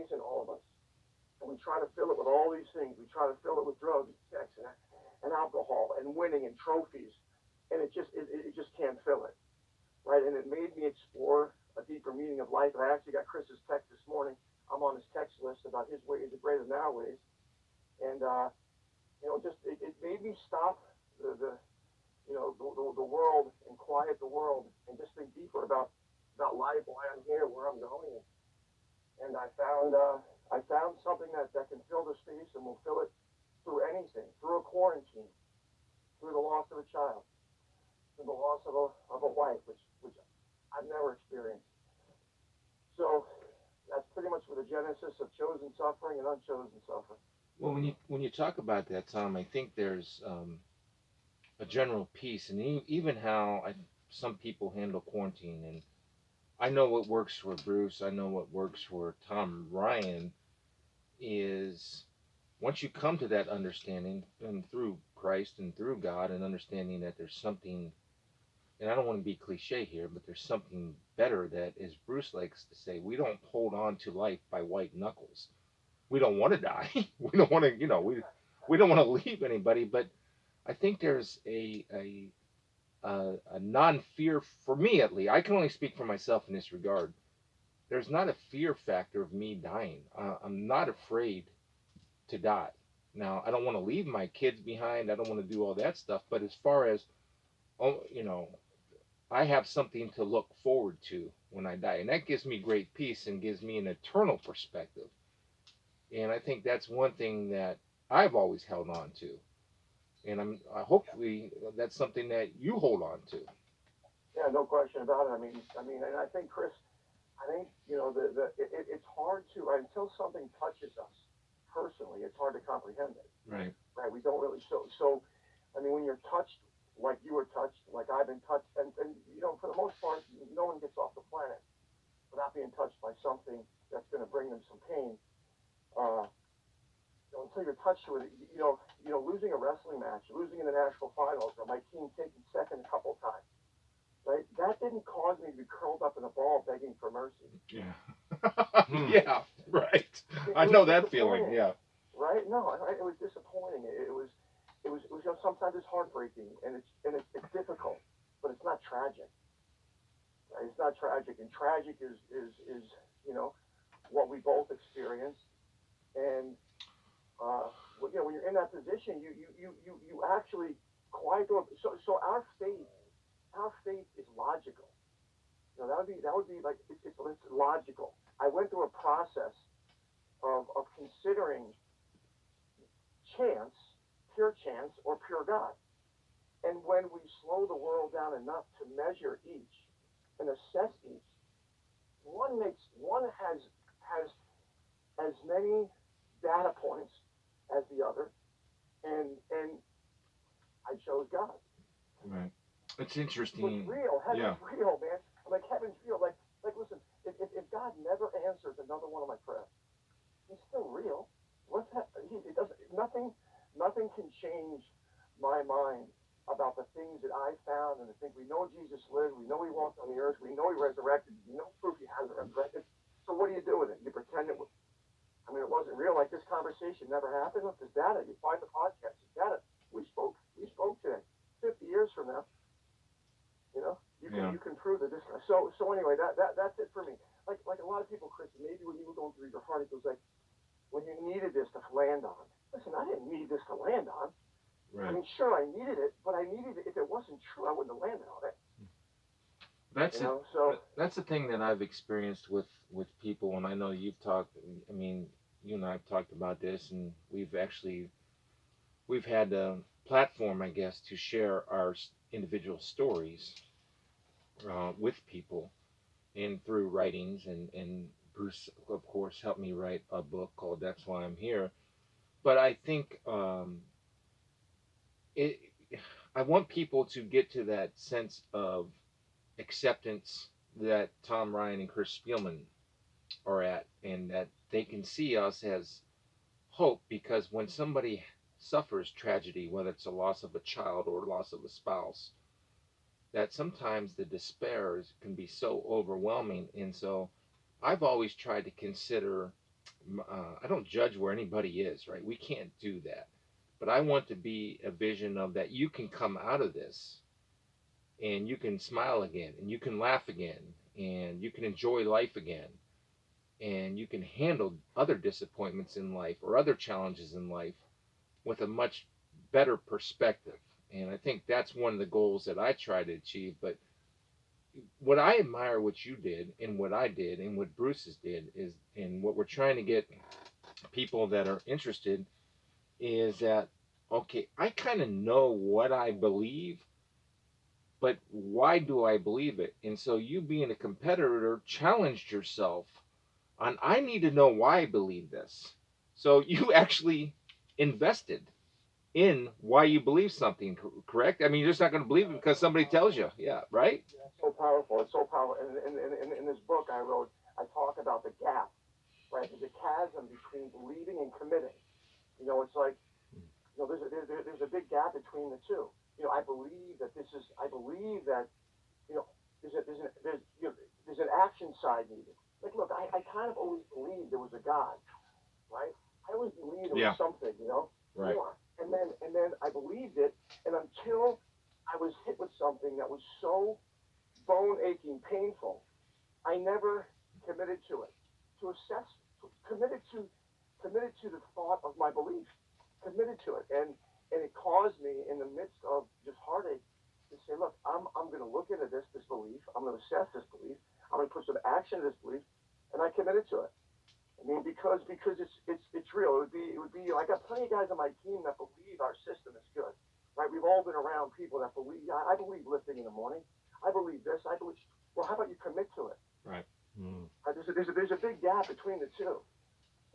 space in all of us, and we try to fill it with all these things. We try to fill it with drugs, sex, and alcohol, and winning, and trophies, and it just can't fill it, right? And it made me explore a deeper meaning of life. And I actually got Chris's text this morning. I'm on his text list about his ways are greater than our ways, and just it made me stop the the world and quiet the world and just think deeper about life, why I'm here, where I'm going, and I found something that can fill the space and will fill it through anything, through a quarantine, through the loss of a child, through the loss of a wife, which I've never experienced. So that's pretty much for the genesis of chosen suffering and unchosen suffering. Well, when you talk about that, Tom, I think there's a general peace, and even how some people handle quarantine. And I know what works for Bruce. I know what works for Tom Ryan is once you come to that understanding and through Christ and through God and understanding that there's something, and I don't want to be cliche here, but there's something better that, as Bruce likes to say, we don't hold on to life by white knuckles. We don't want to die. We don't want to, we don't want to leave anybody. But I think there's a non-fear for me at least. I can only speak for myself in this regard. There's not a fear factor of me dying. I'm not afraid to die. Now, I don't want to leave my kids behind. I don't want to do all that stuff. But as far as, oh, I have something to look forward to when I die, and that gives me great peace and gives me an eternal perspective. And I think that's one thing that I've always held on to, and hopefully that's something that you hold on to. Yeah, no question about it. And I think Chris, I think it's hard to, right, until something touches us personally. It's hard to comprehend it. Right. Right? We don't really. So. I mean, when you're touched, like you were touched, like I've been touched, and for the most part, no one gets off the planet without being touched by something that's going to bring them some pain. Uh, until you're touched with it, losing a wrestling match, losing in the national finals, or my team taking second a couple of times, right? That didn't cause me to be curled up in a ball begging for mercy. Yeah. Yeah. Right. I It was know that feeling. disappointing, Yeah. right? No, it was disappointing. Sometimes it's heartbreaking and it's difficult, but it's not tragic. Right? It's not tragic, and tragic is what we both experienced. And when you're in that position, you actually quiet the. So our faith is logical. That would be like it's logical. I went through a process of considering chance, pure chance, or pure God. And when we slow the world down enough to measure each and assess each, one has as many data points as the other, and I chose God. Right. It's So it's interesting. real. Yeah. Heaven's real, man. Like heaven's real. Listen, if God never answers another one of my prayers, He's still real. What's that? It doesn't. Nothing can change my mind about the things that I found and the things we know Jesus lived. We know He walked on the earth. We know He resurrected. We know proof He hasn't resurrected. So what do you do with it? You pretend it was. I mean, it wasn't real. Like this conversation never happened. Look, there's data. You find the podcast. There's data. We spoke. We spoke today. 50 years from now, Yeah. you can prove that this. So anyway, that's it for me. Like a lot of people, Chris. Maybe when you were going through your heart, it was like when you needed this to land on. Listen, I didn't need this to land on. I Right. mean, sure, I needed it, but I needed it. If it wasn't true, I wouldn't have landed on it. That's it. So That's the thing that I've experienced with people, and I know you've talked. I mean, you and I have talked about this, and we've had a platform, I guess, to share our individual stories with people, and through writings, and Bruce, of course, helped me write a book called "That's Why I'm Here." But I think it. I want people to get to that sense of acceptance that Tom Ryan and Chris Spielman are at, and that they can see us as hope, because when somebody suffers tragedy, whether it's a loss of a child or loss of a spouse, that sometimes the despair can be so overwhelming. And so I've always tried to consider I don't judge where anybody is, right? We can't do that. But I want to be a vision of that you can come out of this and you can smile again and you can laugh again and you can enjoy life again and you can handle other disappointments in life or other challenges in life with a much better perspective. And I think that's one of the goals that I try to achieve. But what I admire what you did and what I did and what Bruce's did is, and what we're trying to get people that are interested is that, okay, I kind of know what I believe, but why do I believe it? And so you being a competitor challenged yourself on, I need to know why I believe this. So you actually invested in why you believe something, correct? I mean, you're just not going to believe it because somebody tells you. Yeah, right? Yeah, it's so powerful. It's so powerful. And in this book I wrote, I talk about the gap, right? There's a chasm between believing and committing. It's like, there's a big gap between the two. I believe that I believe that, you know, there's an action side needed. Like, look, I kind of always believed there was a God, right? I always believed there Yeah. was something, Right. more. And then I believed it, and until I was hit with something that was so bone aching, painful, I never committed to it. To assess, committed to, committed to the thought of my belief, committed to it, and it caused me in the midst of just heartache to say, look, I'm going to look into this belief. I'm going to assess this belief. I'm going to put some action to this belief, and I committed to it. I mean, because it's real. It would be. I got plenty of guys on my team that believe our system is good, right? We've all been around people that believe. I believe lifting in the morning. I believe this. I believe. Well, how about you commit to it? Right. Mm. There's a big gap between the two,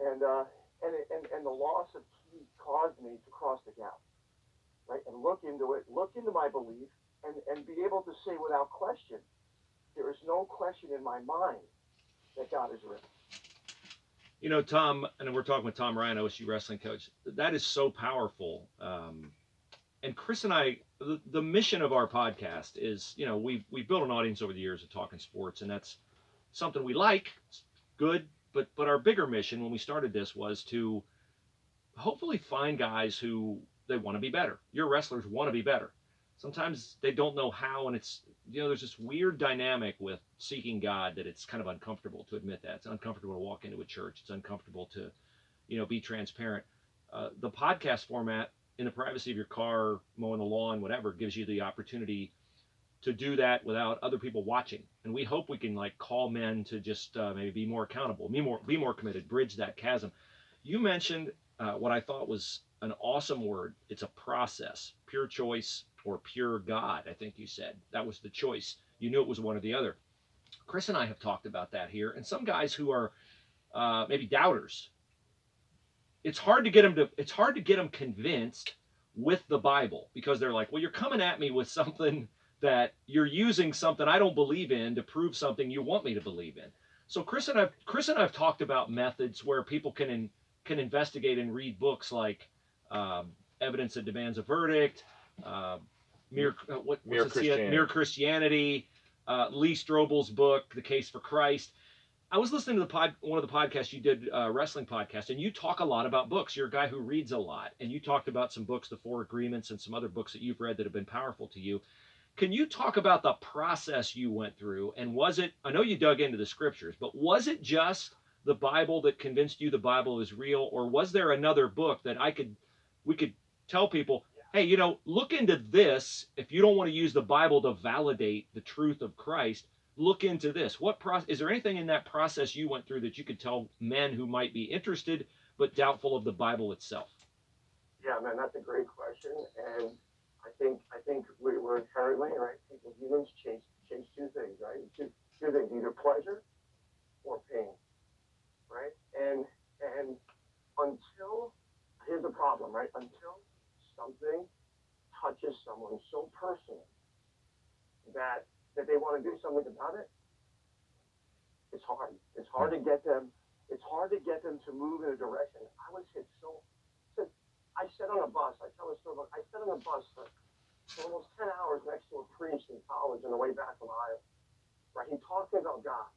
and the loss of Keith caused me to cross the gap, right? And look into it, look into my belief, and be able to say without question, there is no question in my mind that God is real. Tom, and we're talking with Tom Ryan, OSU wrestling coach. That is so powerful. And Chris and I, the mission of our podcast is, we've built an audience over the years of talking sports, and that's something we like. It's good, but our bigger mission when we started this was to hopefully find guys who they want to be better. Your wrestlers want to be better. Sometimes they don't know how, and it's there's this weird dynamic with seeking God that it's kind of uncomfortable to admit that. It's uncomfortable to walk into a church. It's uncomfortable to be transparent. The podcast format in the privacy of your car, mowing the lawn, whatever, gives you the opportunity to do that without other people watching. And we hope we can call men to just maybe be more accountable, be more committed, bridge that chasm. You mentioned what I thought was an awesome word. It's a process, pure choice or pure God. I think you said that was the choice. You knew it was one or the other. Chris and I have talked about that here, and some guys who are maybe doubters. It's hard to get them convinced with the Bible because they're like, well, you're coming at me with something that you're using something I don't believe in to prove something you want me to believe in. So Chris and I've talked about methods where people can investigate and read books like Evidence That Demands a Verdict, Mere Christianity, Lee Strobel's book, The Case for Christ. I was listening to one of the podcasts you did, wrestling podcast, and you talk a lot about books. You're a guy who reads a lot, and you talked about some books, The Four Agreements, and some other books that you've read that have been powerful to you. Can you talk about the process you went through? And was it, I know you dug into the scriptures, but was it just the Bible that convinced you the Bible is real, or was there another book that we could tell people, hey, look into this if you don't want to use the Bible to validate the truth of Christ? Look into this. Is there anything in that process you went through that you could tell men who might be interested but doubtful of the Bible itself? Yeah, man, that's a great question, and I think we're inherently right. People, humans chase two things, right? Two things, either pleasure or pain, right? And until here's the problem, right? Until something touches someone so personally that they want to do something about it, it's hard. It's hard to get them. It's hard to get them to move in a direction. I was hit so. I sat on a bus. I tell a story about. I sat on a bus for almost 10 hours next to a priest in college on the way back from Iowa. Right, he talked about God.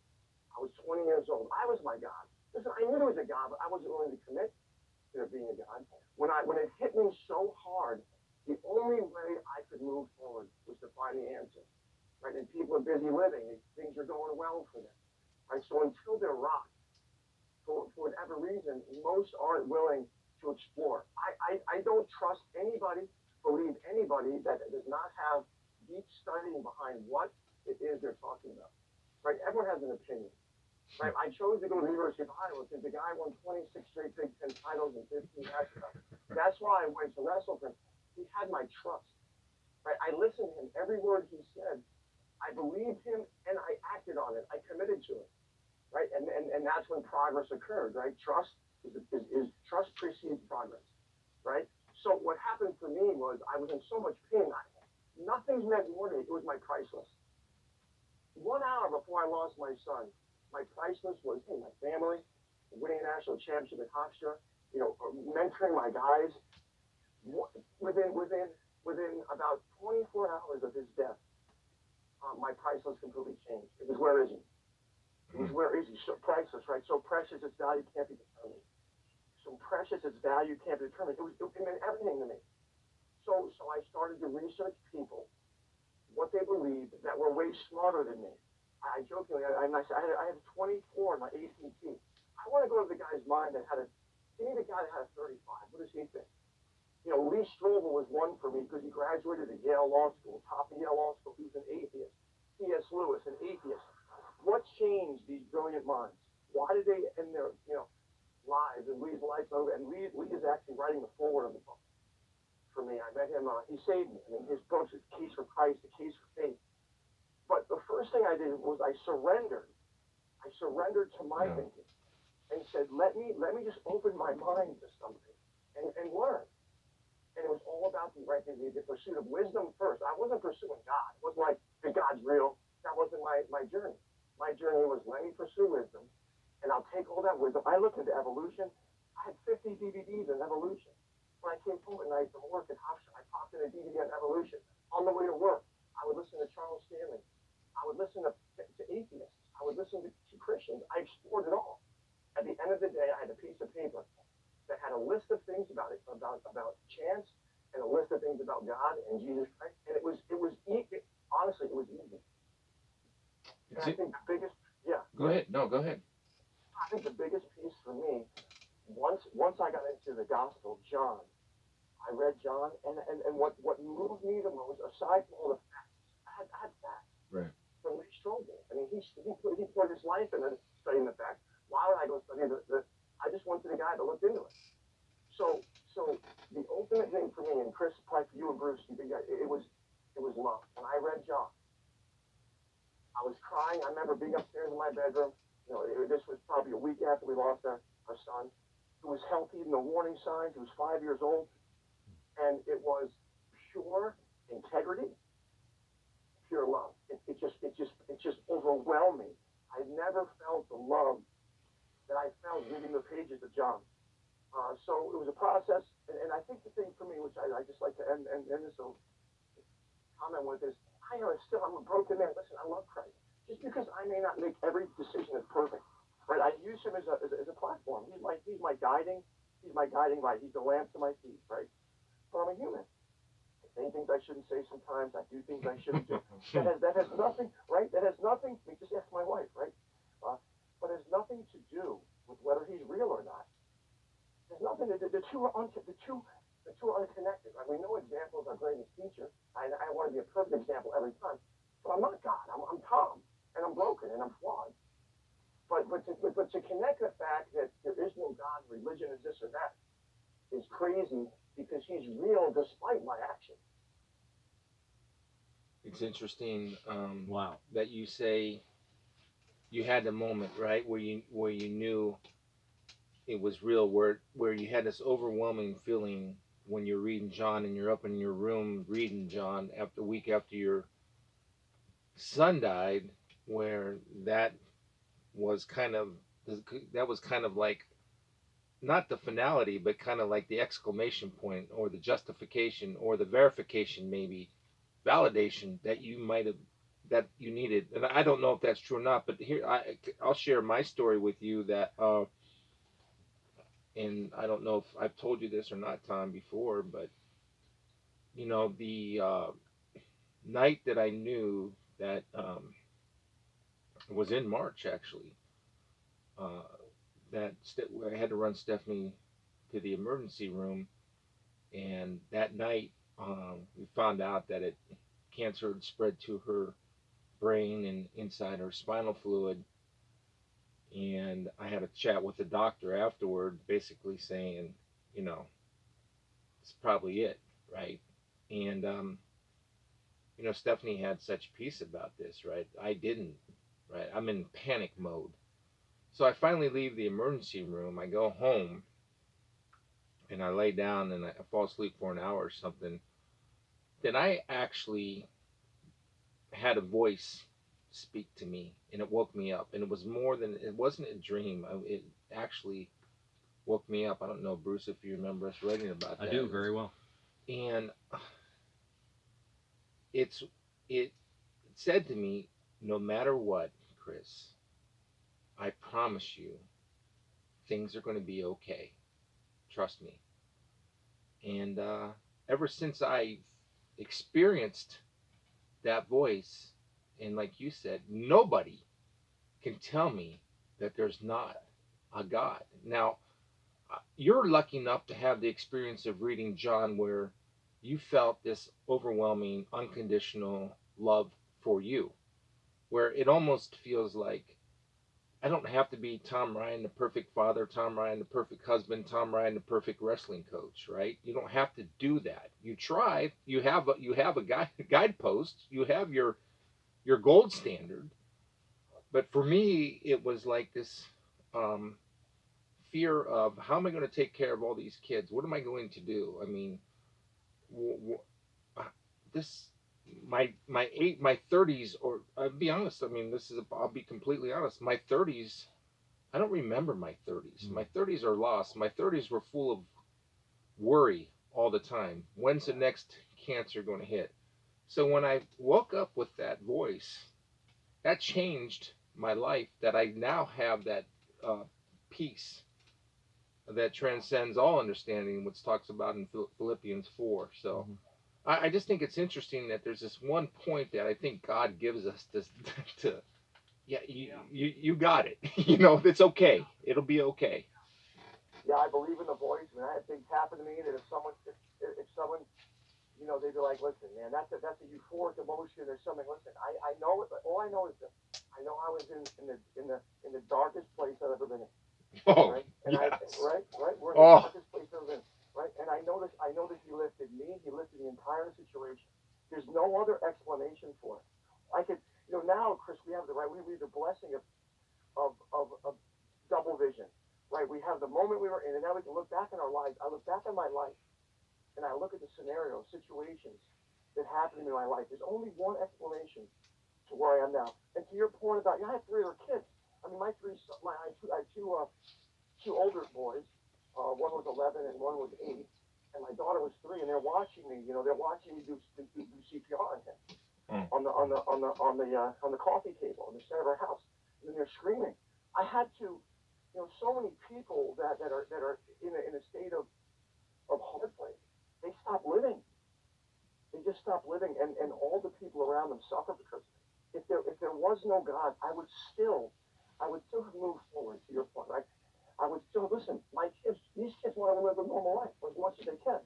I was 20 years old. I was my God. Listen, I knew there was a God, but I wasn't willing to commit to there being a God. When it hit me so hard, the only way I could move forward was to find the answer. Right? And people are busy living, and things are going well for them. Right? So until they're rocked, for whatever reason, most aren't willing to explore. I don't trust anybody, believe anybody that does not have deep studying behind what it is they're talking about. Right? Everyone has an opinion. Right? I chose to go to the University of Iowa because the guy won 26 straight Big Ten titles and 15 national. That's why I went to wrestle for him. He had my trust. Right? I listened to him. Every word he said, I believed him and I acted on it. I committed to it. Right? And that's when progress occurred. Right? Trust is trust precedes progress. Right? So what happened for me was I was in so much pain. Nothing's meant more to me. It was my priceless. 1 hour before I lost my son, my priceless was, hey, my family, winning a national championship at Hofstra, mentoring my guys. Within about 24 hours of his death, my priceless completely changed. It was where is he? It was where is he? So priceless, right? So precious, its value can't be determined. So precious, its value can't be determined. It meant everything to me. So I started to research people, what they believed that were way smarter than me. I jokingly, I had a 24 in my ACT. I want to go to the guy's mind that had a, give me the guy that had a 35. What does he think? Lee Strobel was one for me because he graduated at Yale Law School, top of Yale Law School. He was an atheist. C.S. Lewis, an atheist. What changed these brilliant minds? Why did they end their, lives and Lee's life over? And Lee is actually writing the foreword of the book for me. I met him. He saved me. I mean, his books, The Case for Christ, The Case for Faith. But the first thing I did was I surrendered. I surrendered to my thinking and said, let me just open my mind to something and learn. And it was all about the pursuit of wisdom first. I wasn't pursuing God. It wasn't like the God's real. That wasn't my journey. My journey was let me pursue wisdom, and I'll take all that wisdom. I looked into evolution. I had 50 DVDs on evolution. When I came home at night from work at Hofstra, I popped in a DVD on evolution. On the way to work, I would listen to Charles Stanley. I would listen to atheists. I would listen to Christians. I explored it all. At the end of the day, I had a piece of paper that had a list of things about chance and a list of things about God and Jesus Christ, and honestly, it was easy. And I think the biggest, yeah. Go ahead. No, go ahead. I think the biggest piece for me, once I got into the Gospel, John, I read John, and what moved me the most, aside from all the facts, I had facts. Right. From Lee Strobel. I mean, he poured his life into studying the facts. Why would I go study I just went to the guy that looked into it. So the ultimate thing for me, and Chris, probably for you and Bruce, it was love. When I read John, I was crying. I remember being upstairs in my bedroom. This was probably a week after we lost our son, who was healthy, no warning signs. He was 5 years old, and it was pure integrity, pure love. It just overwhelmed me. I never felt the love that I felt reading the pages of John. So it was a process, and I think the thing for me, which I just like to end this comment with is, I'm a broken man. Listen, I love Christ. Just because I may not make every decision as perfect, right? I use him as a platform. He's my guiding light. He's the lamp to my feet, right? But I'm a human. I say things I shouldn't say sometimes. I do things I shouldn't do. That has nothing, right? That has nothing. Just ask my wife, right? But has nothing to do with whether he's real or not. There's nothing. The two are unconnected. Right? We know examples are greatest teacher. I want to be a perfect example every time, but I'm not God. I'm Tom, and I'm broken, and I'm flawed. But to connect the fact that there is no God, religion is this or that, is crazy because he's real despite my actions. It's interesting. Wow. That you say you had the moment, right, where you knew it was real, where you had this overwhelming feeling when you're reading John and you're up in your room reading John after a week after your son died, where was kind of that was kind of like not the finality, but kind of like the exclamation point or the justification or the verification, maybe validation that you might have that you needed. And I don't know if that's true or not, but I'll share my story with you that and I don't know if I've told you this or not, Tom, before, but the night that I knew that was in March actually, uh, I had to run Stephanie to the emergency room, and that night we found out that cancer had spread to her brain and inside her spinal fluid. And I had a chat with the doctor afterward, basically saying, you know, it's probably it, right? And Stephanie had such peace about this, right? I didn't, right? I'm in panic mode. So I finally leave the emergency room. I go home and I lay down and I fall asleep for an hour or something. Then I actually had a voice speak to me, and it woke me up. And it wasn't a dream. It actually woke me up. I don't know, Bruce, if you remember us writing about that. I do very well. And it said to me, no matter what, Chris, I promise you, things are going to be okay. Trust me. And ever since I experienced that voice, and like you said, nobody can tell me that there's not a God. Now, you're lucky enough to have the experience of reading John where you felt this overwhelming, unconditional love for you, where it almost feels like I don't have to be Tom Ryan, the perfect father, Tom Ryan, the perfect husband, Tom Ryan, the perfect wrestling coach, right? You don't have to do that. You try. You have a guidepost. You have your gold standard. But for me, it was like this um, fear of how am I going to take care of all these kids? What am I going to do? I mean, this my 30s, or I'll be honest. I mean, I'll be completely honest. My 30s, I don't remember my 30s. My 30s are lost. My 30s were full of worry all the time. When's the next cancer going to hit? So when I woke up with that voice, that changed my life. That I now have that uh, peace that transcends all understanding, which talks about in Philippians 4. So I just think it's interesting that there's this one point that I think God gives us to yeah, you got it. It's okay. It'll be okay. Yeah, I believe in the voice. I mean, I had things happen to me that if someone, they'd be like, listen, man, that's a euphoric emotion or something. Listen, I know it, but all I know is this. I know I was in the darkest place I've ever been in. Oh, Right? And yes. right, we're in the darkest place I've ever been. Right? And I know that he lifted me, he lifted the entire situation. There's no other explanation for it. I could, now, Chris, we have the blessing of double vision. Right? We have the moment we were in, and now we can look back in our lives. I look back on my life, and I look at the scenarios, situations that happened in my life. There's only one explanation to where I am now. And to your point about, I had three other kids. I mean, I had two older boys. One was 11 and one was 8. And my daughter was 3, and they're watching me. They're watching me do CPR on him on the coffee table in the center of our house. And then they're screaming. I had to, so many people that are in a state of heartbreak. They stop living. They just stop living, and all the people around them suffer because if there was no God, I would still have moved forward. To your point, right? I would still listen. These kids want to live a normal life as much as they can.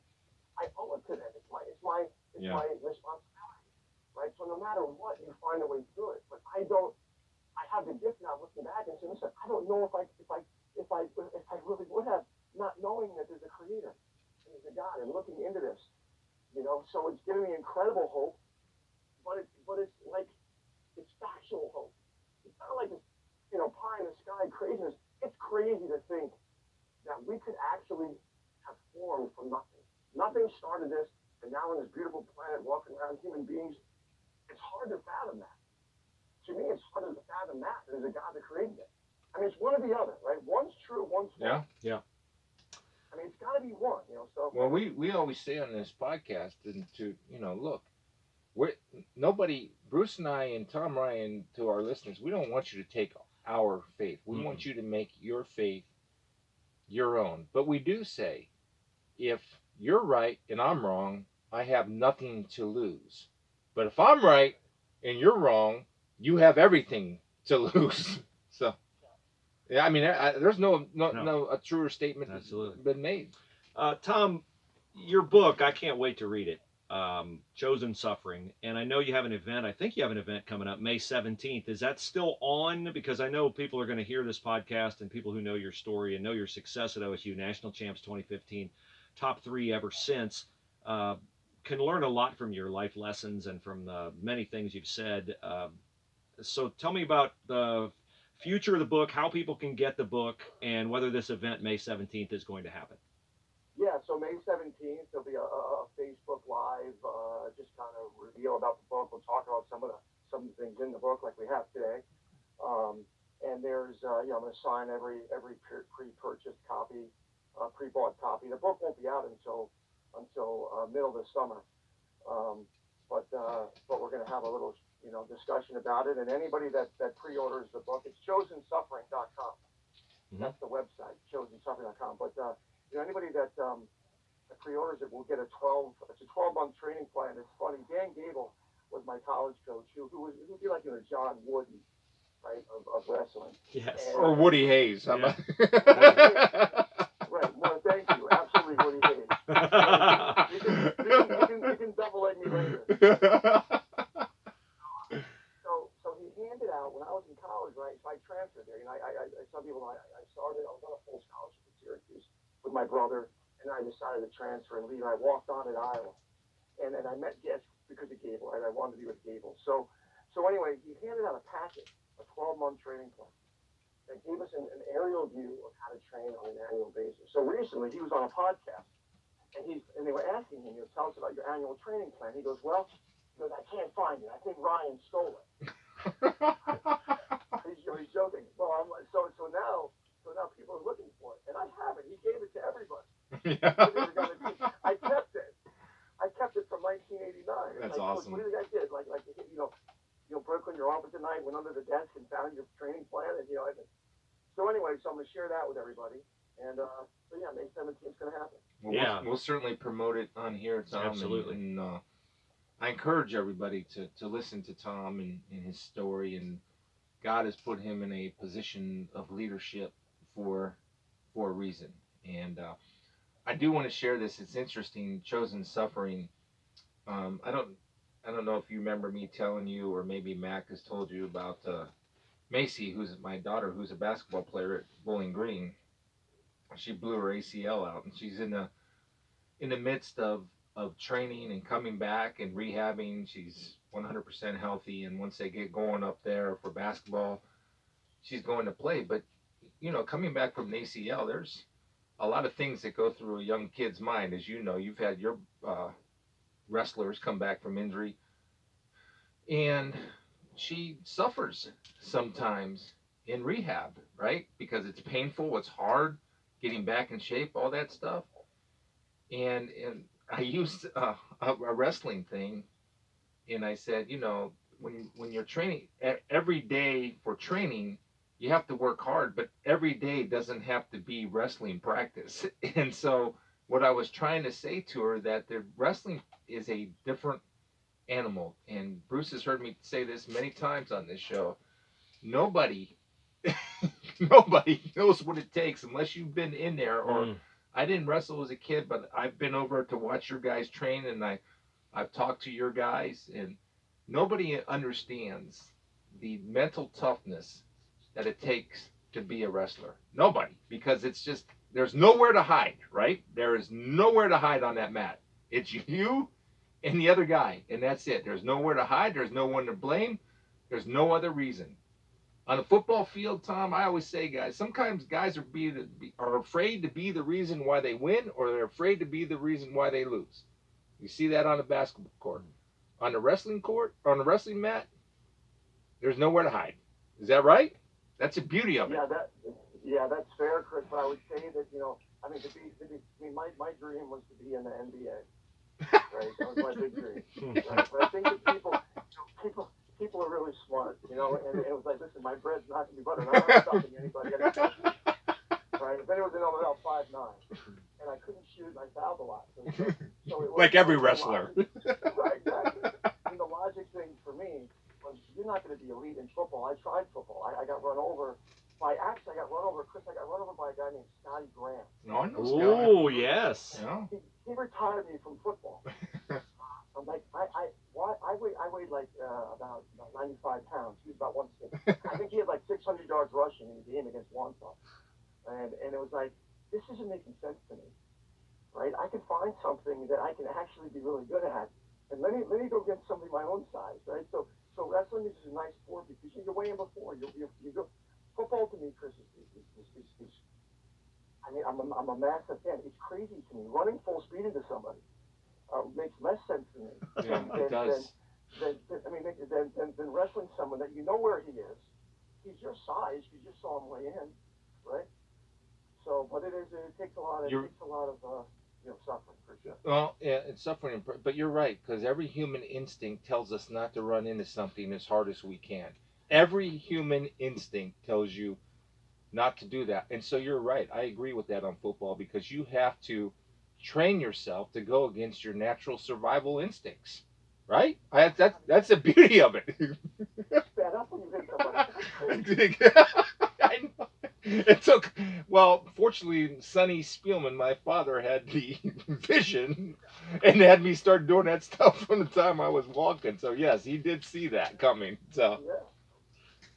I owe it to them. It's my responsibility, right? So no matter what, you find a way through it. But I don't. I have the gift now, looking back and saying, listen, I don't know if I really would have, not knowing that there's a creator and there's a God and looking into this. So it's giving me incredible hope, but it's like it's factual hope. It's not like this, pie in the sky craziness. It's crazy to think that we could actually have formed from nothing. Nothing started this, and now on this beautiful planet, walking around human beings, it's hard to fathom that. To me, it's harder to fathom that there's a God that created it. I mean, it's one or the other, right? One's true, one's false. Yeah. I mean, it's got to be one, So well, we always say on this podcast, and to look, nobody, Bruce and I and Tom Ryan, to our listeners, we don't want you to take our faith. We want you to make your faith your own. But we do say, if you're right and I'm wrong, I have nothing to lose. But if I'm right and you're wrong, you have everything to lose. So, yeah, I mean, there's no a truer statement Absolutely. been made. Tom, your book, I can't wait to read it. Chosen Suffering, and I know you have an event. I think you have an event coming up May 17th. Is that still on? Because I know people are going to hear this podcast, and people who know your story and know your success at OSU, national champs 2015, top 3 ever since, uh, can learn a lot from your life lessons and from the many things you've said. So tell me about the future of the book, how people can get the book, and whether this event May 17th is going to happen. Yeah, so May 17th, there'll be a Facebook Live, just kind of reveal about the book. We'll talk about some of the things in the book like we have today. And there's, I'm going to sign every pre-purchased copy, pre-bought copy. The book won't be out until middle of the summer. But we're going to have a little, discussion about it. And anybody that pre-orders the book, it's chosensuffering.com. That's the website, chosensuffering.com. But anybody that pre-orders it will get it's a 12-month training plan. It's funny, Dan Gable was my college coach, who'd be like John Wooden, right, of wrestling. Yes. And, Or Woody Hayes. Yeah. Right. Well, thank you. Absolutely, Woody Hayes. You can double egg me later. So he handed out when I was in college, right? So I transferred there. I tell people I started. I was on a full scholarship at Syracuse with my brother, and I decided to transfer and leave. I walked on at Iowa, and I met Guest because of Gable. Right? I wanted to be with Gable. So anyway, he handed out a packet, a 12-month training plan that gave us an aerial view of how to train on an annual basis. So recently, he was on a podcast, and they were asking him, tell us about your annual training plan. He goes, well, I can't find it. I think Ryan stole it. He's joking. Well, I'm like, so now people are looking for it, and I have it. He gave it to everybody. I kept it. I kept it from 1989. That's like, awesome. What do you guys did? Like Brooklyn, your opposite night, went under the desk and found your training plan, and So anyway, so I'm gonna share that with everybody, and so yeah, May 17th is gonna happen. Well, Yeah. we'll certainly promote it on here, Tom. Absolutely. And I encourage everybody to listen to Tom and his story. And God has put him in a position of leadership for a reason. And I do want to share this. It's interesting. Chosen Suffering. I don't know if you remember me telling you, or maybe Mac has told you about Macy, who's my daughter, who's a basketball player at Bowling Green. She blew her ACL out, and she's in the midst of training and coming back and rehabbing. She's 100% healthy, and once they get going up there for basketball, she's going to play. But coming back from an ACL, there's a lot of things that go through a young kid's mind. As you know, you've had your wrestlers come back from injury, and she suffers sometimes in rehab, right? Because it's painful, it's hard getting back in shape, all that stuff. And I used a wrestling thing, and I said, when you're training every day for training, you have to work hard, but every day doesn't have to be wrestling practice. And so what I was trying to say to her, that the wrestling is a different animal. And Bruce has heard me say this many times on this show. Nobody knows what it takes unless you've been in there. Or I didn't wrestle as a kid, but I've been over to watch your guys train, and I've talked to your guys, and nobody understands the mental toughness that it takes to be a wrestler. Nobody, because it's just, there's nowhere to hide, right? There is nowhere to hide on that mat. It's you and the other guy, and that's it. There's nowhere to hide. There's no one to blame. There's no other reason. On a football field, Tom, I always say, guys, sometimes guys are afraid to be the reason why they win, or they're afraid to be the reason why they lose. You see that on a basketball court. On the wrestling court, on the wrestling mat, there's nowhere to hide. Is that right? That's the beauty of it. Yeah, that's fair, Chris. But I would say that my dream was to be in the NBA. Right, that was my big dream. Right? But I think that people are really smart, and it was like, listen, my bread's not gonna be buttered. I'm not stopping anybody. right? Then it was about 5'9", and I couldn't shoot, and I fouled a lot. So it was, Like every the wrestler. right, exactly. And the logic thing for me was, you're not going to be elite in football. I tried football. I got run over by, actually, I got run over by a guy named Scotty Graham. No, I know Oh, yes. Yeah. He retired me from football. I'm like, I weighed like about 95 pounds. He was about 160. I think he had like 600 yards rushing in the game against Wontham. And it was like, this isn't making sense to me, right? I can find something that I can actually be really good at, and let me go get somebody my own size, right? So wrestling is a nice sport because you're weighing before. You go. Football to me, Chris, is I mean, I'm a massive fan. It's crazy to me. Running full speed into somebody makes less sense to me Yeah, it does. than wrestling someone that you know where he is. He's your size. You just saw him weigh in, right? So, but it takes a lot of suffering for sure. Well, yeah, it's suffering, but you're right, because every human instinct tells us not to run into something as hard as we can. Every human instinct tells you not to do that. And so you're right. I agree with that on football, because you have to train yourself to go against your natural survival instincts. Right? That's the beauty of it. Stand up when you hit somebody. I know. It took, well, fortunately, Sonny Spielman, my father, had the vision and had me start doing that stuff from the time I was walking. So, yes, he did see that coming. So, Yeah.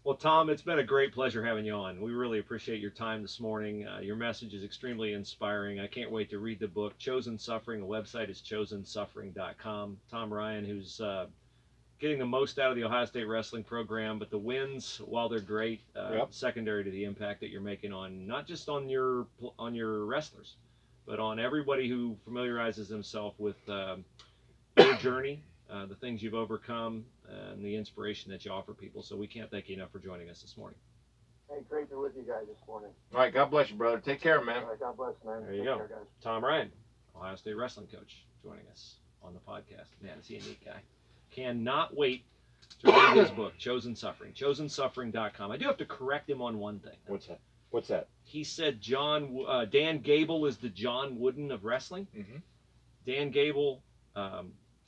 Well, Tom, it's been a great pleasure having you on. We really appreciate your time this morning. Your message is extremely inspiring. I can't wait to read the book, Chosen Suffering. The website is chosensuffering.com. Tom Ryan, who's getting the most out of the Ohio State wrestling program, but the wins, while they're great, Yep. secondary to the impact that you're making on not just on your wrestlers, but on everybody who familiarizes themselves with your journey, the things you've overcome, and the inspiration that you offer people. So we can't thank you enough for joining us this morning. Hey, great to be with you guys this morning. all right, God bless you, brother. Take care, man. All right, God bless, man. There you Take go. care, guys. Tom Ryan, Ohio State wrestling coach, joining us on the podcast. Man, is he a neat guy. Cannot wait to read his book, Chosen Suffering. chosensuffering.com. I do have to correct him on one thing. What's that? He said Dan Gable is the John Wooden of wrestling. Mm-hmm. Dan Gable,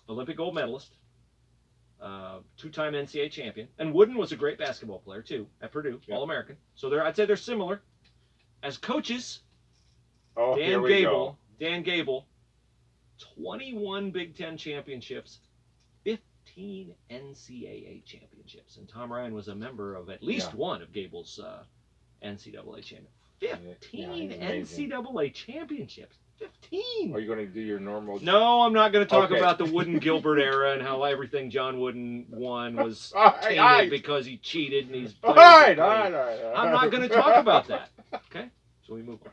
Olympic gold medalist, two-time NCAA champion, and Wooden was a great basketball player too at Purdue, Yep. All-American. So I'd say they're similar. As coaches, Oh, Dan Gable, 21 Big Ten championships, 15 NCAA championships, and Tom Ryan was a member of at least one of Gable's NCAA champions. 15 NCAA championships. 15. Are you going to do your normal? No, I'm not going to talk Okay. about the Wooden Gilbert era and how everything John Wooden won was tainted all right. because he cheated and he's. All right. I'm not going to talk about that. Okay, so we move on.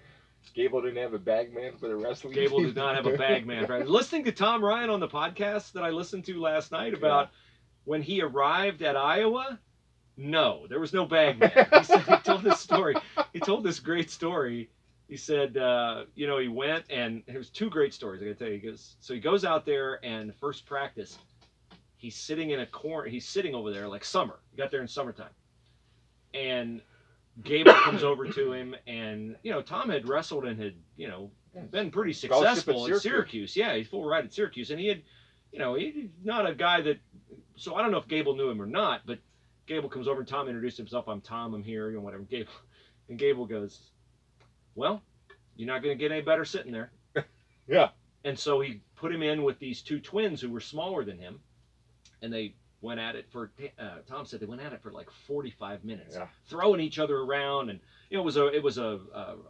Gable didn't have a bag man for the wrestling. Gable did not have a bag man. Listening to Tom Ryan on the podcast that I listened to last night about when he arrived at Iowa, no, there was no bag man. He told this story. He told this great story. He said, he went, and there's two great stories I got to tell you. He goes out there, and first practice, he's sitting in a corner. He's sitting over there like summer. He got there in summertime, and Gable comes over to him, and Tom had wrestled and had been pretty successful at Syracuse. Yeah, he's full ride at Syracuse, and he had, he's not a guy that. So I don't know if Gable knew him or not, but Gable comes over, and Tom introduced himself. I'm Tom. I'm here. Whatever. Gable goes, well, you're not going to get any better sitting there. Yeah. And so he put him in with these two twins who were smaller than him, and they went at it for. Tom said they went at it for like 45 minutes, throwing each other around, and it was a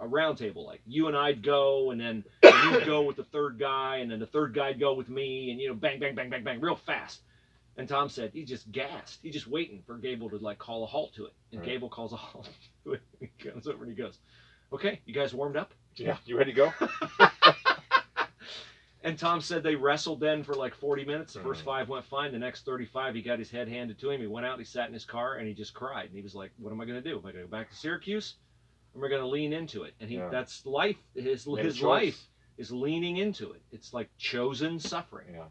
round table, like you and I'd go, and then you'd go with the third guy, and then the third guy'd go with me, and bang, bang, bang, bang, bang, real fast. And Tom said he's just gassed. He's just waiting for Gable to like call a halt to it, and Gable calls a halt to it. He comes over and he goes, okay, you guys warmed up? Yeah, you ready to go? And Tom said they wrestled then for like 40 minutes. The first 5 went fine. The next 35, he got his head handed to him. He went out, he sat in his car, and he just cried. And he was like, what am I going to do? Am I going to go back to Syracuse? Or am I going to lean into it? And that's life. His life is leaning into it. It's like chosen suffering. Yeah.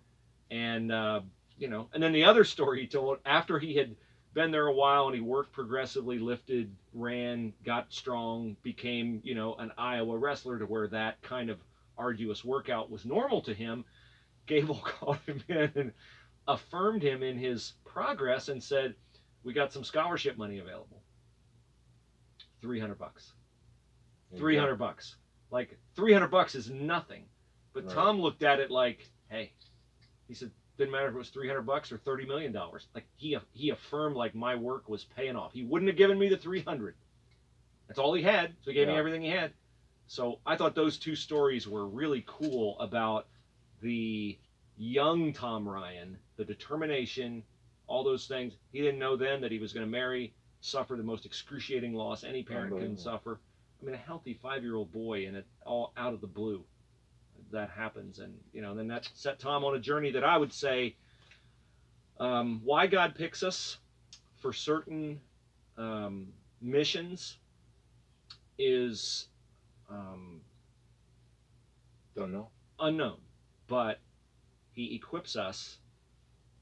And, and then the other story he told, after he had been there a while, and he worked progressively, lifted, ran, got strong, became, an Iowa wrestler to where that kind of arduous workout was normal to him. Gable called him in and affirmed him in his progress and said, "We got some scholarship money available. $300. $300. Like $300 is nothing." But Right. Tom looked at it like, hey, he said, didn't matter if it was $300 or $30 million. Like he affirmed like my work was paying off. He wouldn't have given me the 300. That's all he had. So he gave me everything he had. So I thought those two stories were really cool about the young Tom Ryan, the determination, all those things. He didn't know then that he was going to marry, suffer the most excruciating loss any parent can suffer. I mean, a healthy 5-year-old boy, and it all out of the blue. That happens, and then that set Tom on a journey that I would say, why God picks us for certain missions is don't know, unknown, but He equips us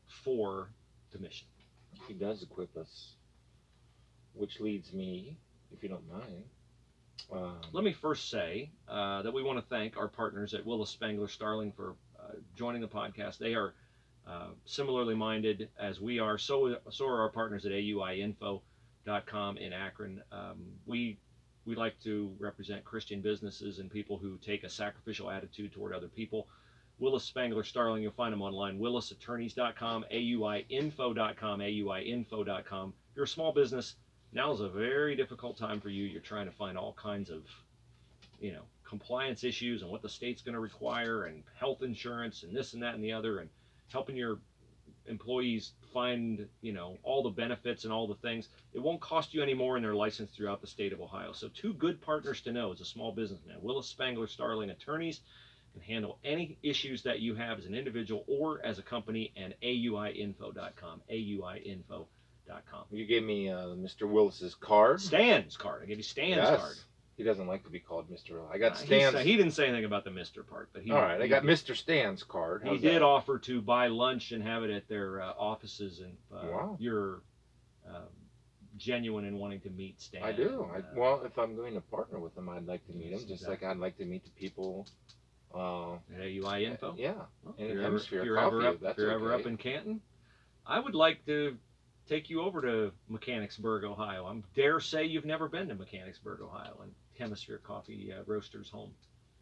for the mission. He does equip us, which leads me, if you don't mind. Let me first say that we want to thank our partners at Willis Spangler Starling for joining the podcast. They are similarly minded as we are. So are our partners at AUIinfo.com in Akron. We like to represent Christian businesses and people who take a sacrificial attitude toward other people. Willis Spangler Starling, you'll find them online. WillisAttorneys.com, AUIinfo.com, AUIinfo.com. If you're a small business, now is a very difficult time for you. You're trying to find all kinds of, compliance issues and what the state's going to require and health insurance and this and that and the other, and helping your employees find, all the benefits and all the things. It won't cost you any more, and they're licensed throughout the state of Ohio. So two good partners to know as a small businessman. Willis Spangler Starling Attorneys can handle any issues that you have as an individual or as a company, and AUIinfo.com, AUIinfo.com. You gave me Mr. Willis's card. Stan's card. I gave you Stan's card. He doesn't like to be called Mr. I got Stan's. He didn't say anything about the Mr. part, but all right, I got Mr. Stan's card. He did offer to buy lunch and have it at their offices, and wow. You're genuine in wanting to meet Stan. I do. Well, if I'm going to partner with him, I'd like to meet him, just like I'd like to meet the people. At AUI Info? Yeah. Well, and if you're ever up in Canton, I would like to take you over to Mechanicsburg, Ohio. I dare say you've never been to Mechanicsburg, Ohio, and Hemisphere Coffee Roasters home.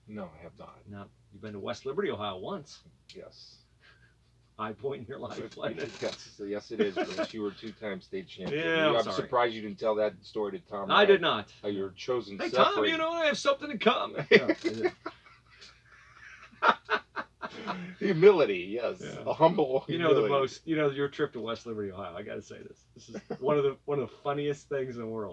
No, I have not. No, you've been to West Liberty, Ohio once. Yes. High point in your life. Yes, it is, Bruce. You were 2-time state champion. Yeah, I'm surprised you didn't tell that story to Tom. I did not. How you're chosen. Hey, separate. Tom, I have something to come. Humility, yes. Yeah. A humble humility. Your trip to West Liberty, Ohio. I got to say this. This is one of the funniest things in the world.